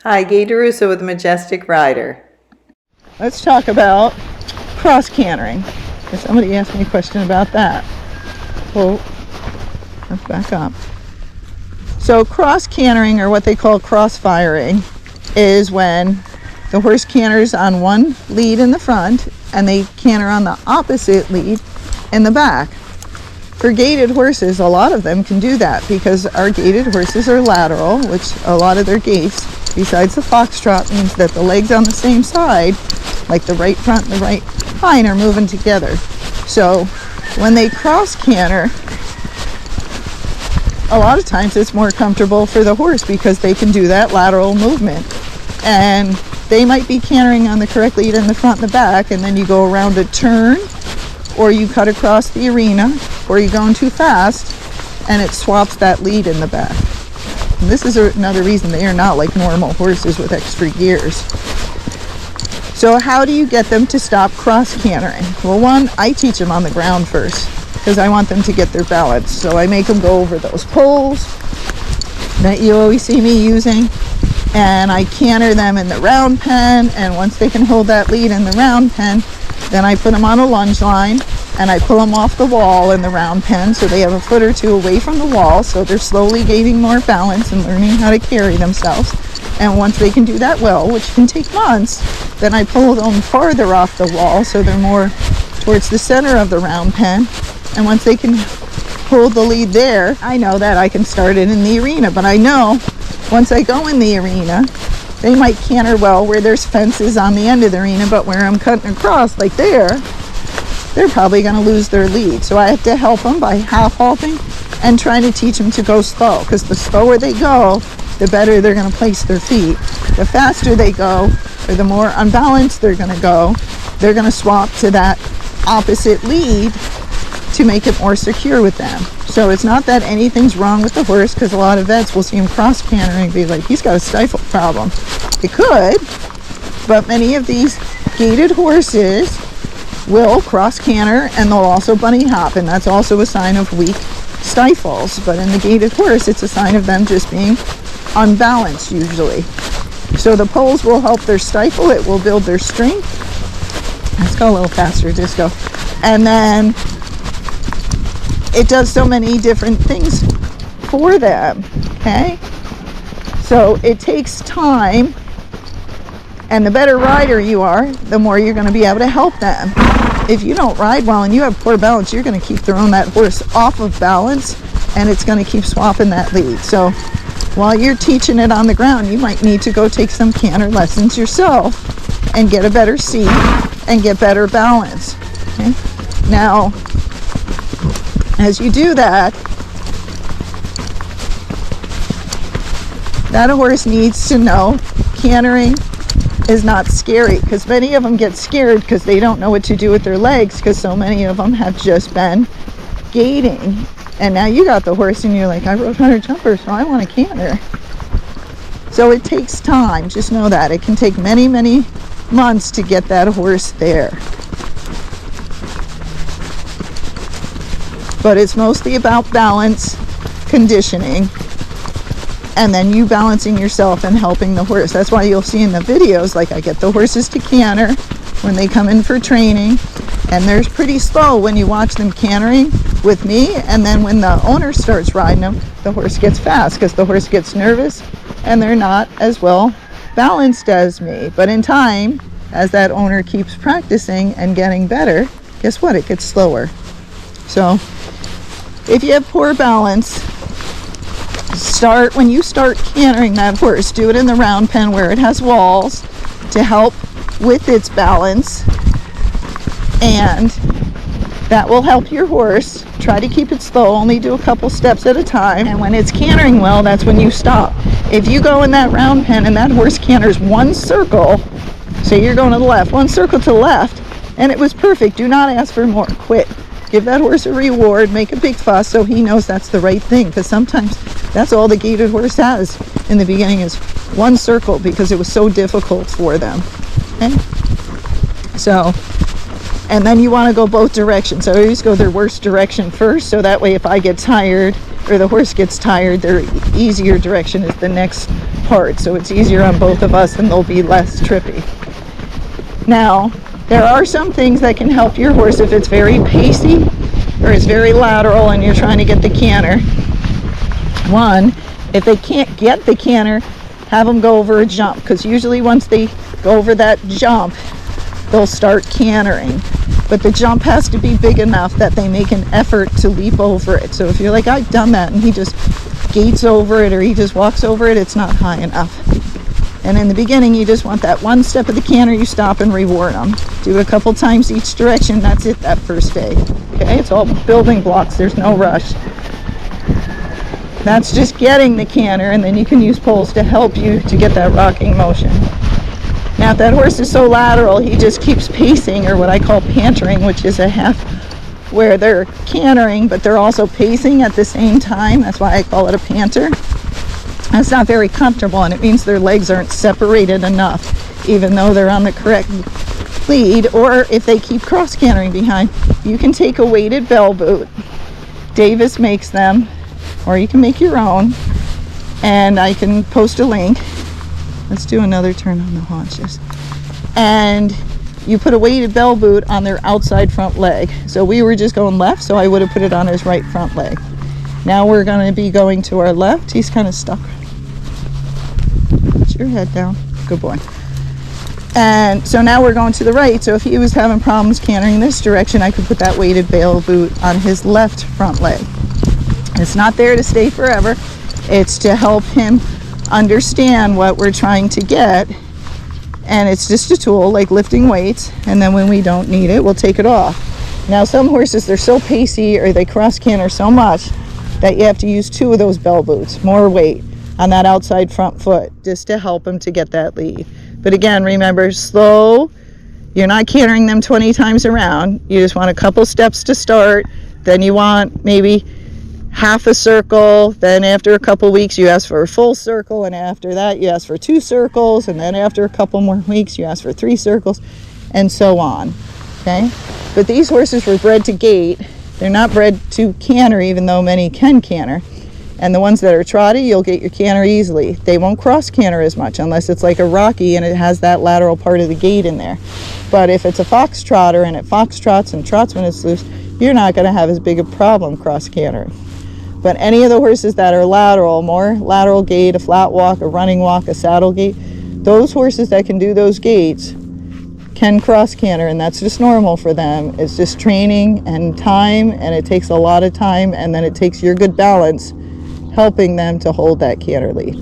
Hi, Gaye DeRusso with Majestic Rider. Let's talk about cross-cantering. Somebody asked me a question about that. Well, let's back up. So cross-cantering, or what they call cross-firing, is when the horse canters on one lead in the front and they canter on the opposite lead in the back. For gaited horses, a lot of them can do that because our gaited horses are lateral, which a lot of their gaits, besides the foxtrot, means that the legs on the same side, like the right front and the right hind, are moving together. So when they cross canter, a lot of times it's more comfortable for the horse because they can do that lateral movement. And they might be cantering on the correct lead in the front and the back, and then you go around a turn, or you cut across the arena, or you're going too fast, and it swaps that lead in the back. And this is another reason they are not like normal horses with extra gears. So how do you get them to stop cross-cantering? Well, one, I teach them on the ground first, because I want them to get their balance. So I make them go over those poles that you always see me using, and I canter them in the round pen, and once they can hold that lead in the round pen, then I put them on a lunge line and I pull them off the wall in the round pen so they have a foot or two away from the wall, so they're slowly gaining more balance and learning how to carry themselves. And once they can do that well, which can take months, then I pull them farther off the wall so they're more towards the center of the round pen. And once they can hold the lead there, I know that I can start it in the arena. But I know once I go in the arena, they might canter well where there's fences on the end of the arena, but where I'm cutting across, like there, they're probably going to lose their lead. So I have to help them by half halting and trying to teach them to go slow, because the slower they go, the better they're going to place their feet. The faster they go, or the more unbalanced they're going to go, they're going to swap to that opposite lead to make it more secure with them. So it's not that anything's wrong with the horse, because a lot of vets will see him cross-cantering and be like, he's got a stifle problem. It could, but many of these gaited horses will cross-canter and they'll also bunny hop, and that's also a sign of weak stifles. But in the gaited horse, it's a sign of them just being unbalanced usually. So the poles will help their stifle, it will build their strength. Let's go a little faster, Disco. And then it does so many different things for them, okay? So it takes time, and the better rider you are, the more you're going to be able to help them. If you don't ride well and you have poor balance, you're going to keep throwing that horse off of balance, and it's going to keep swapping that lead. So while you're teaching it on the ground, you might need to go take some canter lessons yourself and get a better seat and get better balance, okay? Now, as you do that, that horse needs to know cantering is not scary, because many of them get scared because they don't know what to do with their legs, because so many of them have just been gaiting. And now you got the horse and you're like, I rode 100 jumpers, so I want to canter. So it takes time. Just know that. It can take many, many months to get that horse there. But it's mostly about balance, conditioning, and then you balancing yourself and helping the horse. That's why you'll see in the videos, like I get the horses to canter when they come in for training, and they're pretty slow when you watch them cantering with me, and then when the owner starts riding them, the horse gets fast because the horse gets nervous and they're not as well balanced as me. But in time, as that owner keeps practicing and getting better, guess what? It gets slower. So if you have poor balance, when you start cantering that horse, do it in the round pen where it has walls to help with its balance, and that will help your horse. Try to keep it slow, only do a couple steps at a time, and when it's cantering well, that's when you stop. If you go in that round pen and that horse canters one circle, say you're going to the left, one circle to the left, and it was perfect, do not ask for more. Quit. Give that horse a reward, make a big fuss so he knows that's the right thing, because sometimes that's all the gaited horse has in the beginning is one circle because it was so difficult for them. Okay? So, and then you want to go both directions. So I always go their worst direction first, so that way if I get tired or the horse gets tired, their easier direction is the next apart, so it's easier on both of us and they'll be less trippy. Now, there are some things that can help your horse if it's very pacey or it's very lateral and you're trying to get the canter. One, if they can't get the canter, have them go over a jump, because usually once they go over that jump, they'll start cantering. But the jump has to be big enough that they make an effort to leap over it. So if you're like, I've done that, and he just gates over it or he just walks over it, it's not high enough. And in the beginning, you just want that one step of the canter, you stop and reward them. Do a couple times each direction, that's it that first day. Okay, it's all building blocks, there's no rush. That's just getting the canter, and then you can use poles to help you to get that rocking motion. Now, if that horse is so lateral, he just keeps pacing, or what I call pantering, which is a half where they're cantering, but they're also pacing at the same time. That's why I call it a panter. That's not very comfortable, and it means their legs aren't separated enough, even though they're on the correct lead. Or if they keep cross-cantering behind, you can take a weighted bell boot. Davis makes them, or you can make your own, and I can post a link. Let's do another turn on the haunches. And you put a weighted bell boot on their outside front leg. So we were just going left, so I would have put it on his right front leg. Now we're going to be going to our left. He's kind of stuck. Put your head down. Good boy. And so now we're going to the right. So if he was having problems cantering this direction, I could put that weighted bell boot on his left front leg. It's not there to stay forever. It's to help him understand what we're trying to get. And it's just a tool, like lifting weights. And then when we don't need it, we'll take it off. Now, some horses, they're so pacey or they cross canter so much that you have to use 2 of those bell boots, more weight on that outside front foot, just to help them to get that lead. But again, remember, slow. You're not cantering them 20 times around. You just want a couple steps to start. Then you want maybe half a circle. Then after a couple weeks, you ask for a full circle. And after that, you ask for 2 circles. And then after a couple more weeks, you ask for 3 circles, and so on. Okay? But these horses were bred to gait. They're not bred to canter, even though many can canter. And the ones that are trotty, you'll get your canter easily. They won't cross canter as much unless it's like a Rocky and it has that lateral part of the gait in there. But if it's a fox trotter and it fox trots and trots when it's loose, you're not going to have as big a problem cross cantering. But any of the horses that are lateral, more lateral gait, a flat walk, a running walk, a saddle gait, those horses that can do those gaits can cross canter, and that's just normal for them. It's just training and time, and it takes a lot of time, and then it takes your good balance helping them to hold that canter lead.